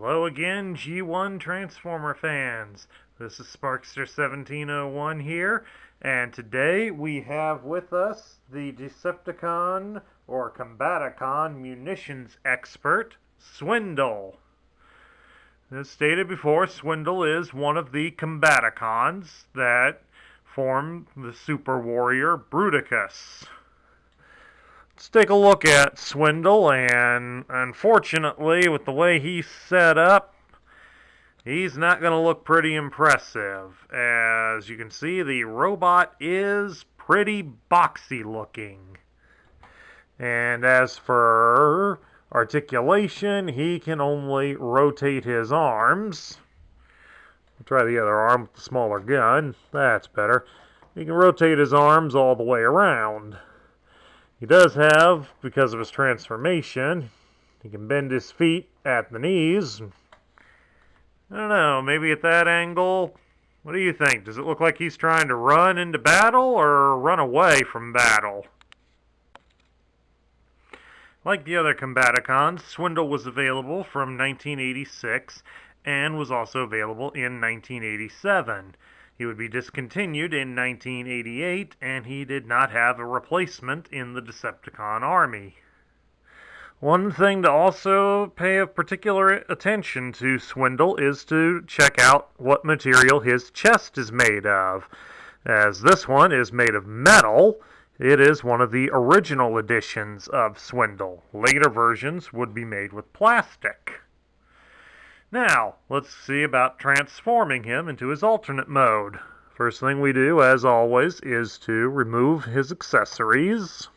Hello again, G1 Transformer fans. This is Sparkster1701 here, and today we have with us the Decepticon, or Combaticon, munitions expert, Swindle. As stated before, Swindle is one of the Combaticons that form the super warrior Bruticus. Let's take a look at Swindle, and unfortunately, with the way he's set up, he's not going to look pretty impressive. As you can see, the robot is pretty boxy looking. And as for articulation, he can only rotate his arms. I'll try the other arm with the smaller gun. That's better. He can rotate his arms all the way around. He does have, because of his transformation, he can bend his feet at the knees. I don't know, maybe at that angle, what do you think? Does it look like he's trying to run into battle or run away from battle? Like the other Combaticons, Swindle was available from 1986 and was also available in 1987. He would be discontinued in 1988, and he did not have a replacement in the Decepticon army. One thing to also pay particular attention to Swindle is to check out what material his chest is made of. As this one is made of metal, it is one of the original editions of Swindle. Later versions would be made with plastic. Now, let's see about transforming him into his alternate mode. First thing we do, as always, is to remove his accessories.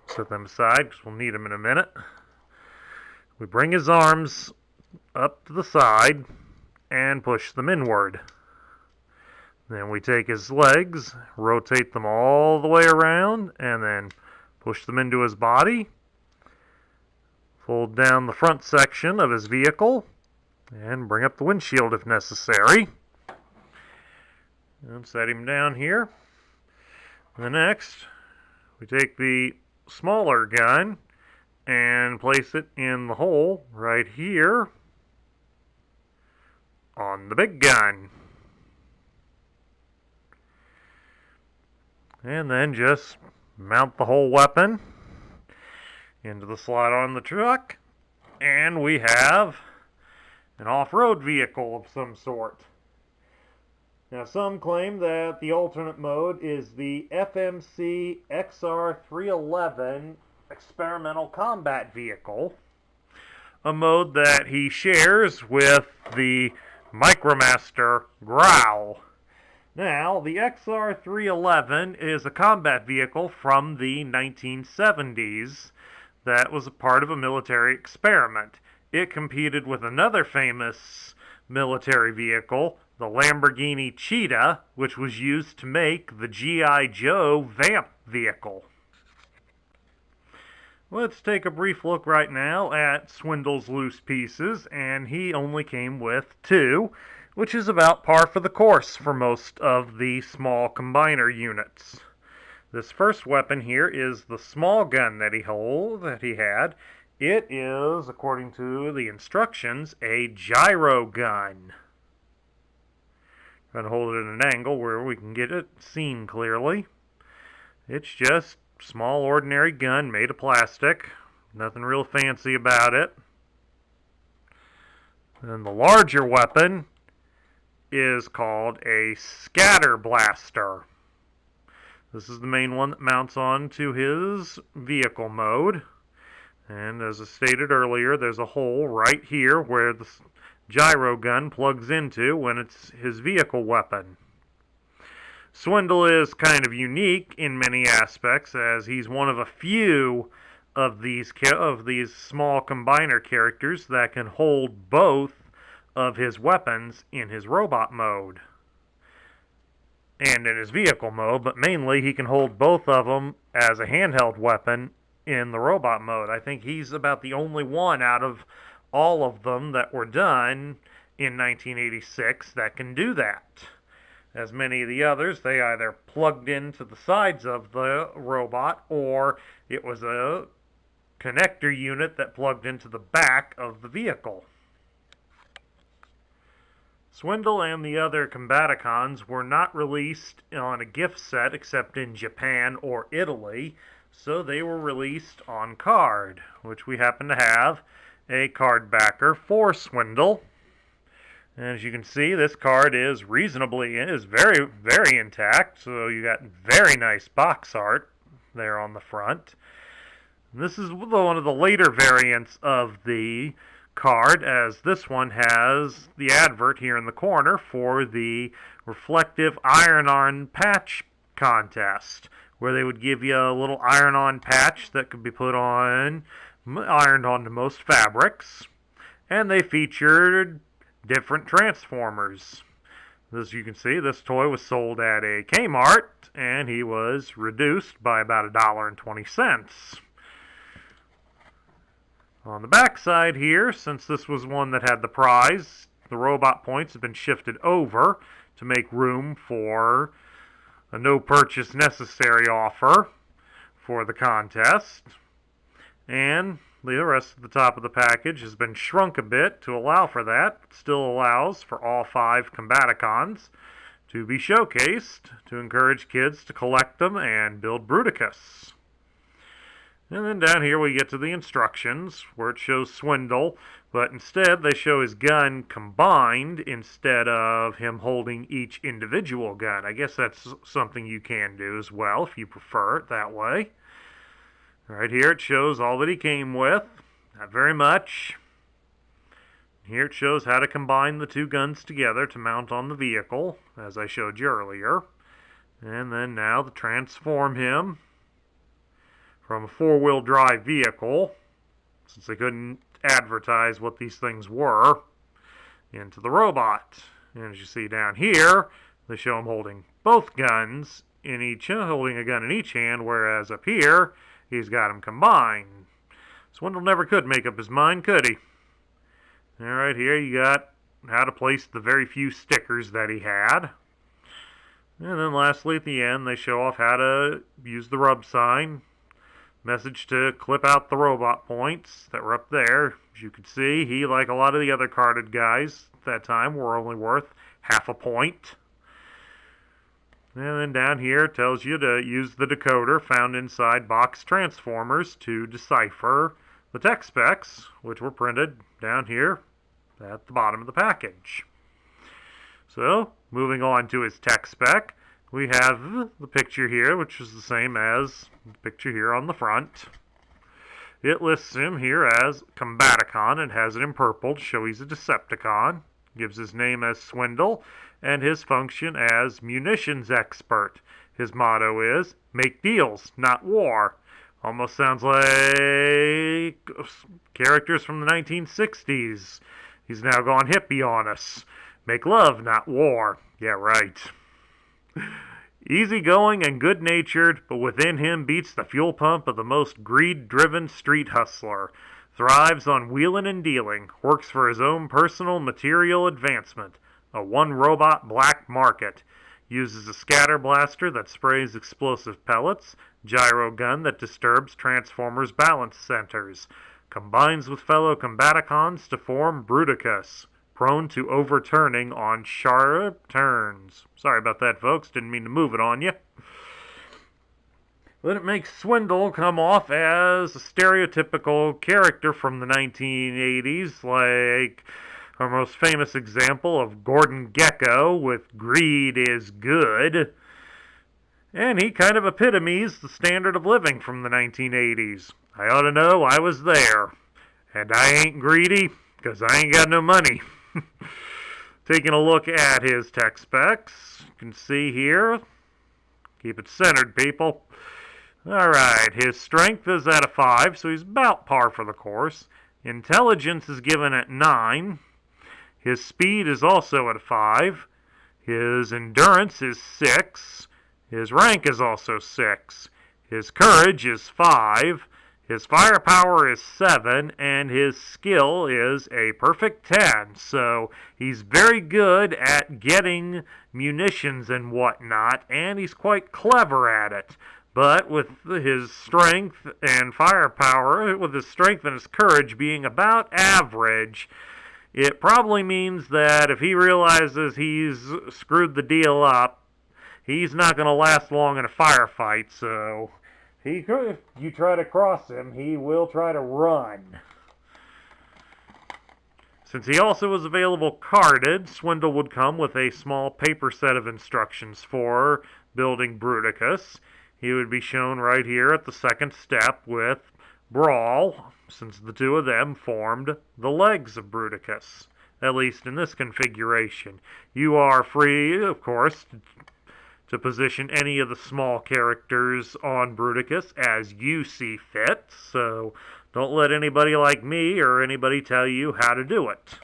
Set them aside, because we'll need them in a minute. We bring his arms up to the side and push them inward. Then we take his legs, rotate them all the way around, and then push them into his body. Fold down the front section of his vehicle and bring up the windshield if necessary. And set him down here. And next, we take the smaller gun and place it in the hole right here on the big gun. And then just mount the whole weapon into the slot on the truck, and we have an off-road vehicle of some sort. Now, some claim that the alternate mode is the FMC XR311 Experimental Combat Vehicle, a mode that he shares with the Micromaster Growl. Now, the XR311 is a combat vehicle from the 1970s that was a part of a military experiment. It competed with another famous military vehicle, the Lamborghini Cheetah, which was used to make the G.I. Joe Vamp vehicle. Let's take a brief look right now at Swindle's loose pieces, and he only came with 2, which is about par for the course for most of the small combiner units. This first weapon here is the small gun that he had. It is, according to the instructions, a gyro gun. Trying to hold it at an angle where we can get it seen clearly. It's just a small ordinary gun made of plastic. Nothing real fancy about it. And the larger weapon is called a scatter blaster. This is the main one that mounts on to his vehicle mode. And as I stated earlier, there's a hole right here where the gyro gun plugs into when it's his vehicle weapon. Swindle is kind of unique in many aspects, as he's one of a few of these small combiner characters that can hold both of his weapons in his robot mode and in his vehicle mode, but mainly he can hold both of them as a handheld weapon in the robot mode. I think he's about the only one out of all of them that were done in 1986 that can do that. As many of the others, they either plugged into the sides of the robot, or it was a connector unit that plugged into the back of the vehicle. Swindle and the other Combaticons were not released on a gift set except in Japan or Italy, so they were released on card, which we happen to have a card backer for Swindle. As you can see, this card is very, very intact, so you got very nice box art there on the front. This is one of the later variants of the card, as this one has the advert here in the corner for the reflective iron-on patch contest, where they would give you a little iron-on patch that could be ironed onto most fabrics, and they featured different Transformers. As you can see, this toy was sold at a Kmart, and he was reduced by about $1.20. On the back side here, since this was one that had the prize, the robot points have been shifted over to make room for a no purchase necessary offer for the contest. And the rest of the top of the package has been shrunk a bit to allow for that. It still allows for all 5 Combaticons to be showcased to encourage kids to collect them and build Bruticus. And then down here we get to the instructions, where it shows Swindle, but instead they show his gun combined instead of him holding each individual gun. I guess that's something you can do as well if you prefer it that way. Right here it shows all that he came with. Not very much. Here it shows how to combine the 2 guns together to mount on the vehicle, as I showed you earlier. And then now to transform him from a 4-wheel drive vehicle, since they couldn't advertise what these things were, into the robot. And as you see down here, they show him holding both guns holding a gun in each hand, whereas up here, he's got them combined. Swindle never could make up his mind, could he? Alright, here you got how to place the very few stickers that he had. And then lastly, at the end, they show off how to use the rub sign. Message to clip out the robot points that were up there. As you can see, he, like a lot of the other carded guys at that time, were only worth half a point. And then down here it tells you to use the decoder found inside box Transformers to decipher the tech specs, which were printed down here at the bottom of the package. So, moving on to his tech spec, we have the picture here, which is the same as the picture here on the front. It lists him here as Combaticon and has it in purple to show he's a Decepticon. Gives his name as Swindle and his function as munitions expert. His motto is, make deals, not war. Almost sounds like characters from the 1960s. He's now gone hippie on us. Make love, not war. Yeah, right. Easygoing and good-natured, but within him beats the fuel pump of the most greed-driven street hustler. Thrives on wheeling and dealing, works for his own personal material advancement. A one-robot black market. Uses a scatter blaster that sprays explosive pellets. Gyro gun that disturbs Transformers' balance centers. Combines with fellow Combaticons to form Bruticus. Prone to overturning on sharp turns. Sorry about that, folks. Didn't mean to move it on you. But it makes Swindle come off as a stereotypical character from the 1980s, like our most famous example of Gordon Gekko with Greed is Good. And he kind of epitomes the standard of living from the 1980s. I ought to know I was there. And I ain't greedy, because I ain't got no money. Taking a look at his tech specs, you can see here, keep it centered, people. Alright, his strength is at a 5, so he's about par for the course. Intelligence is given at 9. His speed is also at a 5. His endurance is 6. His rank is also 6. His courage is 5. His firepower is 7, and his skill is a perfect 10. So he's very good at getting munitions and whatnot, and he's quite clever at it. But with his strength and firepower, with his strength and his courage being about average, it probably means that if he realizes he's screwed the deal up, he's not going to last long in a firefight. So, if you try to cross him, he will try to run. Since he also was available carded, Swindle would come with a small paper set of instructions for building Bruticus. He would be shown right here at the second step with Brawl, since the two of them formed the legs of Bruticus, at least in this configuration. You are free, of course, to position any of the small characters on Bruticus as you see fit, so don't let anybody like me or anybody tell you how to do it.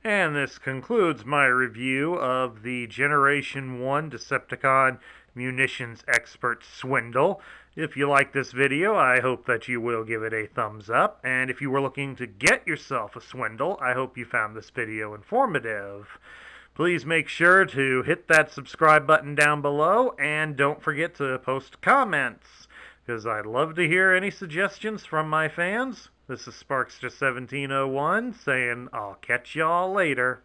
And this concludes my review of the Generation 1 Decepticon Munitions Expert Swindle. If you like this video, I hope that you will give it a thumbs up. And if you were looking to get yourself a Swindle, I hope you found this video informative. Please make sure to hit that subscribe button down below, and don't forget to post comments, because I'd love to hear any suggestions from my fans. This is Sparkster1701 saying I'll catch y'all later.